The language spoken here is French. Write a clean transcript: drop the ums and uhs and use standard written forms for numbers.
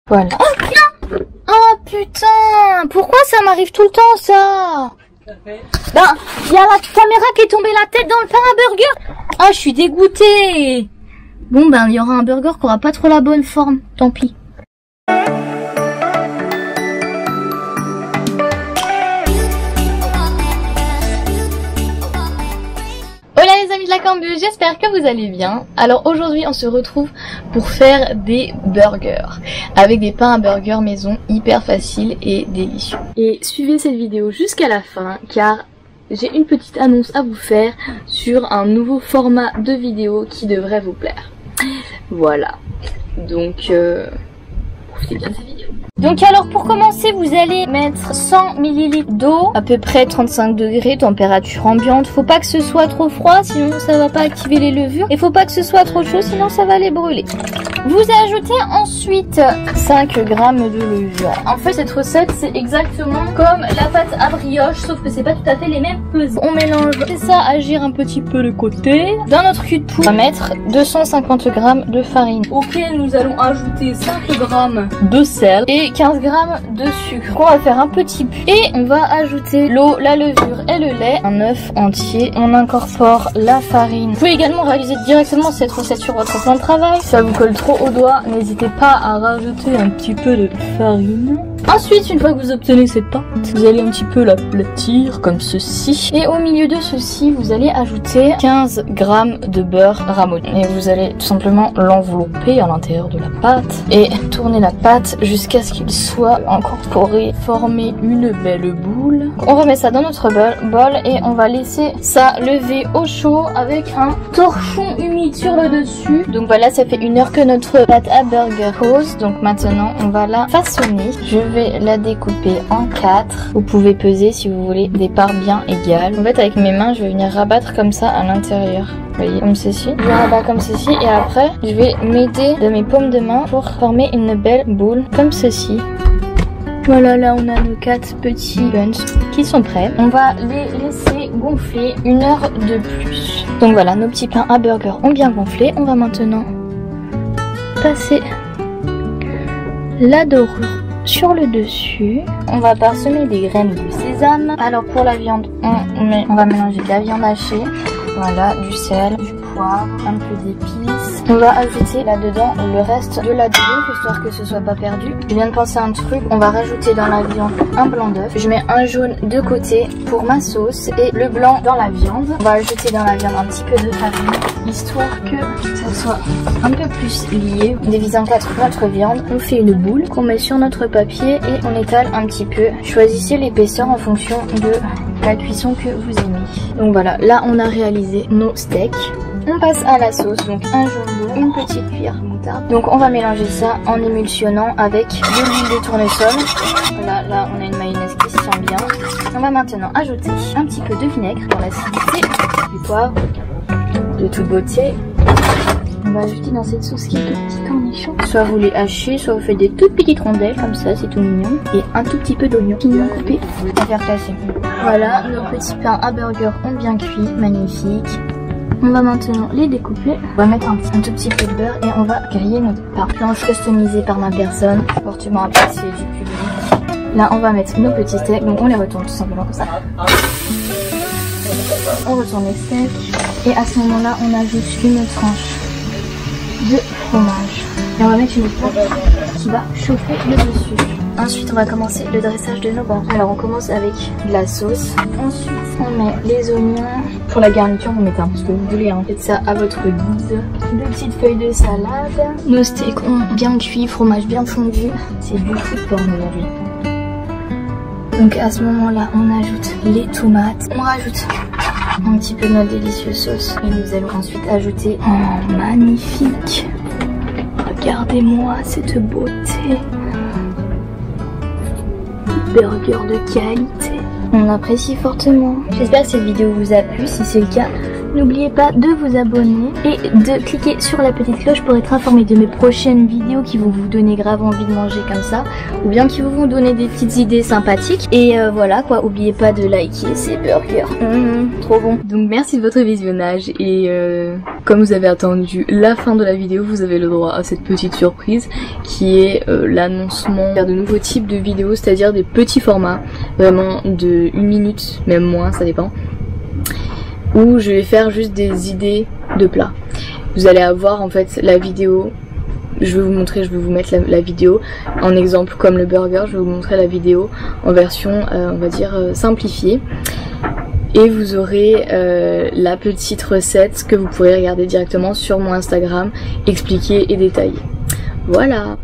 Voilà. Oh putain, pourquoi ça m'arrive tout le temps ça? Ben, il y a la caméra qui est tombée la tête dans le pain à burger. Ah, je suis dégoûtée. Bon ben, il y aura un burger qui aura pas trop la bonne forme, tant pis. Hola les amis de la Cambus, j'espère que vous allez bien. Alors aujourd'hui on se retrouve pour faire des burgers avec des pains à burger maison hyper faciles et délicieux. Et suivez cette vidéo jusqu'à la fin car j'ai une petite annonce à vous faire sur un nouveau format de vidéo qui devrait vous plaire. Voilà, donc profitez bien de cette vidéo. Donc alors pour commencer vous allez mettre 100 ml d'eau, à peu près 35 degrés, température ambiante. Faut pas que ce soit trop froid sinon ça va pas activer les levures. Et faut pas que ce soit trop chaud sinon ça va les brûler. Vous ajoutez ensuite 5 g de levure. En fait cette recette c'est exactement comme la pâte à brioche sauf que c'est pas tout à fait les mêmes pesances. On mélange ça, agir un petit peu le côté. Dans notre cul de poule on va mettre 250 g de farine auquel nous allons ajouter 5 g de sel et 15 g de sucre. On va faire un petit pu et on va ajouter l'eau, la levure et le lait, un œuf entier. On incorpore la farine. Vous pouvez également réaliser directement cette recette sur votre plan de travail. Si ça vous colle trop au doigt, n'hésitez pas à rajouter un petit peu de farine. Ensuite, une fois que vous obtenez cette pâte, vous allez un petit peu l'aplatir comme ceci. Et au milieu de ceci, vous allez ajouter 15 g de beurre ramolli. Et vous allez tout simplement l'envelopper à l'intérieur de la pâte et tourner la pâte jusqu'à ce qu'il soit incorporé, former une belle boule. On remet ça dans notre bol et on va laisser ça lever au chaud avec un torchon humide sur le dessus. Donc voilà, ça fait 1 heure que notre pâte à burger pose. Donc maintenant, on va la façonner. Je vais la découper en 4. Vous pouvez peser si vous voulez des parts bien égales. En fait, avec mes mains, je vais venir rabattre comme ça à l'intérieur. Vous voyez, comme ceci. Je rabatte comme ceci et après, je vais m'aider de mes paumes de main pour former une belle boule comme ceci. Voilà, là on a nos 4 petits buns qui sont prêts. On va les laisser gonfler 1 heure de plus. Donc voilà, nos petits pains à burger ont bien gonflé. On va maintenant passer la dorure sur le dessus. On va parsemer des graines de sésame. Alors pour la viande, on va mélanger de la viande hachée. Voilà, du sel, du poivre, un peu d'épices. On va ajouter là-dedans le reste de la dorure, histoire que ce soit pas perdu. Je viens de penser à un truc, on va rajouter dans la viande un blanc d'œuf. Je mets un jaune de côté pour ma sauce et le blanc dans la viande. On va ajouter dans la viande un petit peu de farine, histoire que ça soit un peu plus lié. On divise en 4 notre viande, on fait une boule qu'on met sur notre papier et on étale un petit peu. Choisissez l'épaisseur en fonction de la cuisson que vous aimez. Donc voilà, là on a réalisé nos steaks. On passe à la sauce, donc un jaune d'eau, une petite cuillère moutarde. Donc on va mélanger ça en émulsionnant avec de l'huile de tournesol. Voilà, là on a une mayonnaise qui se sent bien. On va maintenant ajouter un petit peu de vinaigre pour l'acidité, du poivre, de toute beauté. On va ajouter dans cette sauce quelques petits cornichons. Soit vous les hachez, soit vous faites des toutes petites rondelles comme ça, c'est tout mignon. Et un tout petit peu d'oignon finement coupé à faire classer. Voilà, nos petits pains à burger ont bien cuit, magnifique. On va maintenant les découper. On va mettre un tout petit peu de beurre et on va griller notre pain. Planche customisée par ma personne, fortement appréciée du public. Là, on va mettre nos petits steaks, donc on les retourne tout simplement comme ça. On retourne les steaks et à ce moment-là, on ajoute une tranche de fromage. Et on va mettre une plaque qui va chauffer le dessus. Ensuite, on va commencer le dressage de nos bancs. Alors, on commence avec de la sauce. Ensuite, on met les oignons. Pour la garniture, vous mettez un peu ce que vous voulez. Faites ça à votre guise. Deux petites feuilles de salade. Nos steaks ont bien cuit, fromage bien fondu. C'est du food pour nous aujourd'hui. Donc, à ce moment-là, on ajoute les tomates. On rajoute un petit peu de notre délicieuse sauce. Et nous allons ensuite ajouter un magnifique. Regardez-moi cette beauté. Burger de qualité. On apprécie fortement. J'espère que cette vidéo vous a plu. Si c'est le cas, N'oubliez pas de vous abonner et de cliquer sur la petite cloche pour être informé de mes prochaines vidéos qui vont vous donner grave envie de manger comme ça, ou bien qui vont vous donner des petites idées sympathiques. Et voilà quoi, oubliez pas de liker ces burgers, trop bon. Donc merci de votre visionnage et comme vous avez attendu la fin de la vidéo, vous avez le droit à cette petite surprise qui est l'annoncement de nouveaux types de vidéos, c'est-à-dire des petits formats, vraiment de 1 minute, même moins, ça dépend, où je vais faire juste des idées de plats. Vous allez avoir en fait la vidéo, je vais vous montrer, je vais vous mettre la vidéo en exemple comme le burger, je vais vous montrer la vidéo en version on va dire simplifiée. Et vous aurez la petite recette que vous pourrez regarder directement sur mon Instagram, expliquée et détaillée. Voilà.